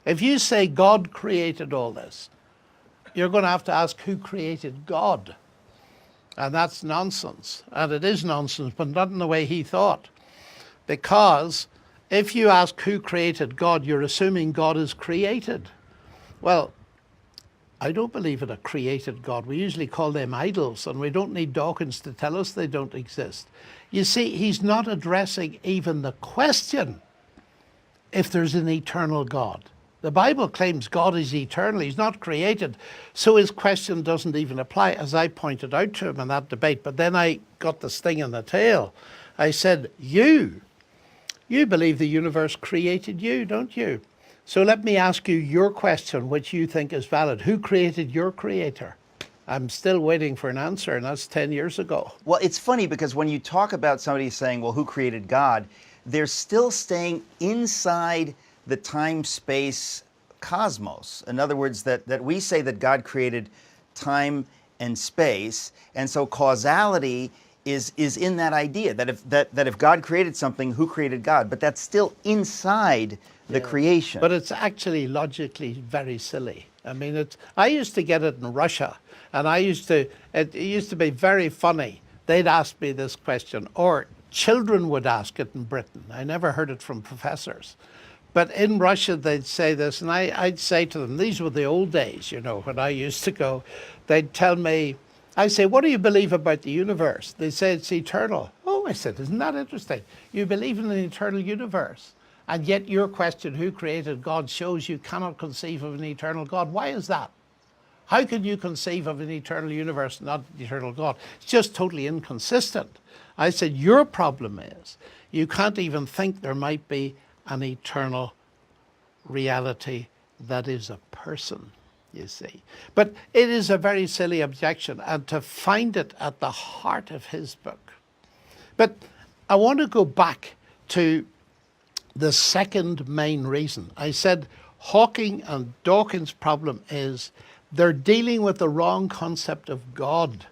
If you say God created all this, you're going to have to ask who created God. And that's nonsense. And it is nonsense, but not in the way he thought. Because if you ask who created God, you're assuming God is created. Well, I don't believe in a created God. We usually call them idols, and we don't need Dawkins to tell us they don't exist. You see, he's not addressing even the question if there's an eternal God. The Bible claims God is eternal. He's not created. So his question doesn't even apply, as I pointed out to him in that debate. But then I got the sting in the tail. I said, you believe the universe created you, don't you? So let me ask you your question, which you think is valid. Who created your creator? I'm still waiting for an answer, and that's 10 years ago. Well, it's funny because when you talk about somebody saying, well, who created God, they're still staying inside the time-space cosmos. In other words, that we say that God created time and space, and so causality is in that idea, that if God created something, who created God? But that's still inside the creation. But it's actually logically very silly. I mean, I used to get it in Russia, and it used to be very funny. They'd ask me this question, or children would ask it in Britain. I never heard it from professors. But in Russia, they'd say this, and I'd say to them, these were the old days, you know, when I used to go. They'd tell me, I say, what do you believe about the universe? They say it's eternal. Oh, I said, isn't that interesting? You believe in an eternal universe. And yet your question, who created God, shows you cannot conceive of an eternal God. Why is that? How can you conceive of an eternal universe, not an eternal God? It's just totally inconsistent. I said, your problem is you can't even think there might be an eternal reality that is a person, you see. But it is a very silly objection, and to find it at the heart of his book. But I want to go back to the second main reason. I said Hawking and Dawkins' problem is they're dealing with the wrong concept of God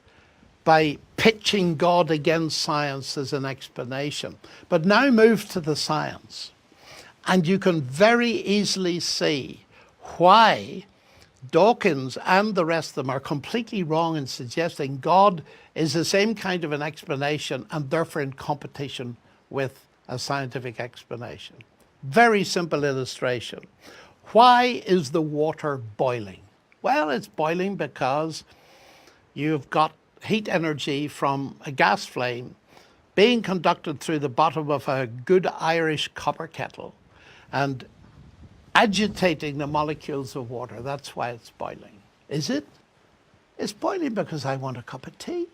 by pitching God against science as an explanation. But now move to the science, and you can very easily see why Dawkins and the rest of them are completely wrong in suggesting God is the same kind of an explanation and therefore in competition with a scientific explanation. Very simple illustration. Why is the water boiling? Well, it's boiling because you've got heat energy from a gas flame being conducted through the bottom of a good Irish copper kettle and agitating the molecules of water. That's why it's boiling. Is it? It's boiling because I want a cup of tea.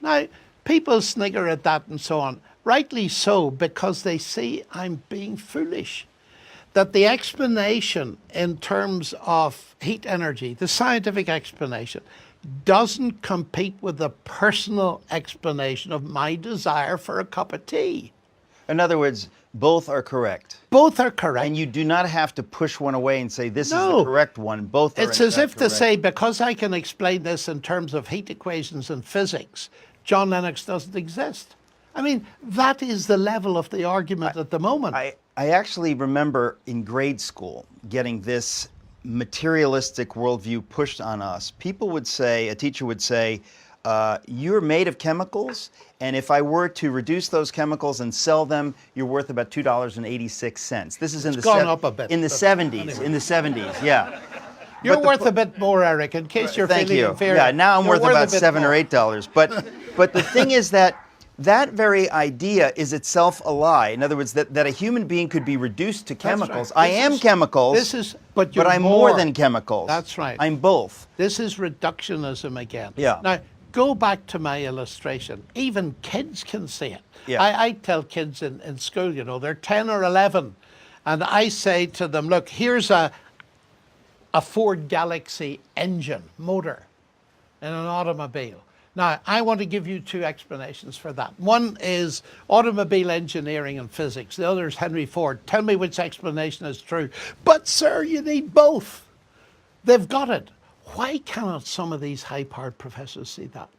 Now, people snigger at that and so on. Rightly so, because they see I'm being foolish. That the explanation in terms of heat energy, the scientific explanation, doesn't compete with the personal explanation of my desire for a cup of tea. In other words, both are correct. Both are correct. And you do not have to push one away and say this is the correct one. Both are It's as if correct. to say, because I can explain this in terms of heat equations and physics, John Lennox doesn't exist. I mean, that is the level of the argument at the moment. I actually remember in grade school getting this materialistic worldview pushed on us. People would say, a teacher would say, you're made of chemicals, and if I were to reduce those chemicals and sell them, you're worth about $2.86. This is in gone up a bit, in the 70s. anyway. In the 70s, yeah. You're worth a bit more, Eric, in case you're Thank feeling you. inferior. Yeah, now I'm You're worth about $7 more. or $8. But the thing is that very idea is itself a lie. In other words, that a human being could be reduced to chemicals. Right. I am chemicals, but I'm more than chemicals. That's right. I'm both. This is reductionism again. Yeah. Now, go back to my illustration. Even kids can see it. Yeah. I tell kids in school, you know, they're 10 or 11, and I say to them, look, here's a Ford Galaxy engine, motor, in an automobile. Now, I want to give you two explanations for that. One is automobile engineering and physics. The other is Henry Ford. Tell me which explanation is true. But, sir, you need both. They've got it. Why cannot some of these high-powered professors see that?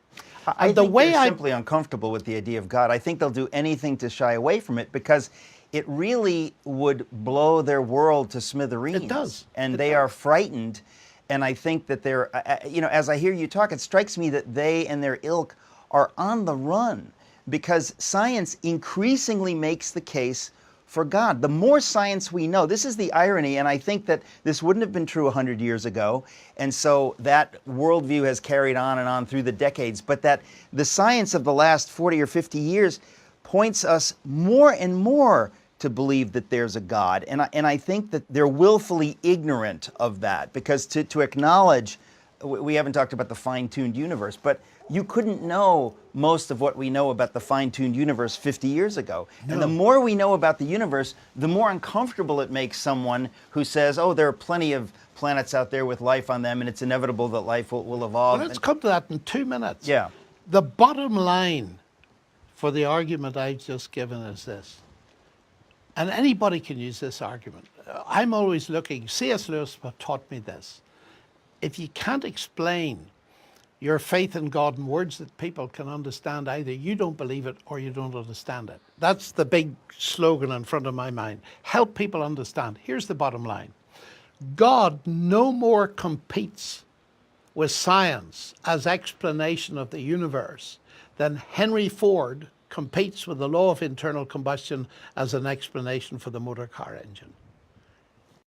I think they're simply uncomfortable with the idea of God. I think they'll do anything to shy away from it because it really would blow their world to smithereens. It does. And It they does. are frightened. And I think that they're, as I hear you talk, it strikes me that they and their ilk are on the run because science increasingly makes the case for God. The more science we know, this is the irony, and I think that this wouldn't have been true 100 years ago, and so that worldview has carried on and on through the decades, but that the science of the last 40 or 50 years points us more and more to believe that there's a God. And I think that they're willfully ignorant of that, because to acknowledge, we haven't talked about the fine-tuned universe, but you couldn't know most of what we know about the fine-tuned universe 50 years ago. No. And the more we know about the universe, the more uncomfortable it makes someone who says, oh, there are plenty of planets out there with life on them, and it's inevitable that life will evolve. Well, let's come to that in 2 minutes. Yeah. The bottom line for the argument I've just given is this, and anybody can use this argument. I'm always looking, C.S. Lewis taught me this. If you can't explain your faith in God in words that people can understand, either you don't believe it or you don't understand it. That's the big slogan in front of my mind. Help people understand. Here's the bottom line. God no more competes with science as explanation of the universe than Henry Ford competes with the law of internal combustion as an explanation for the motor car engine.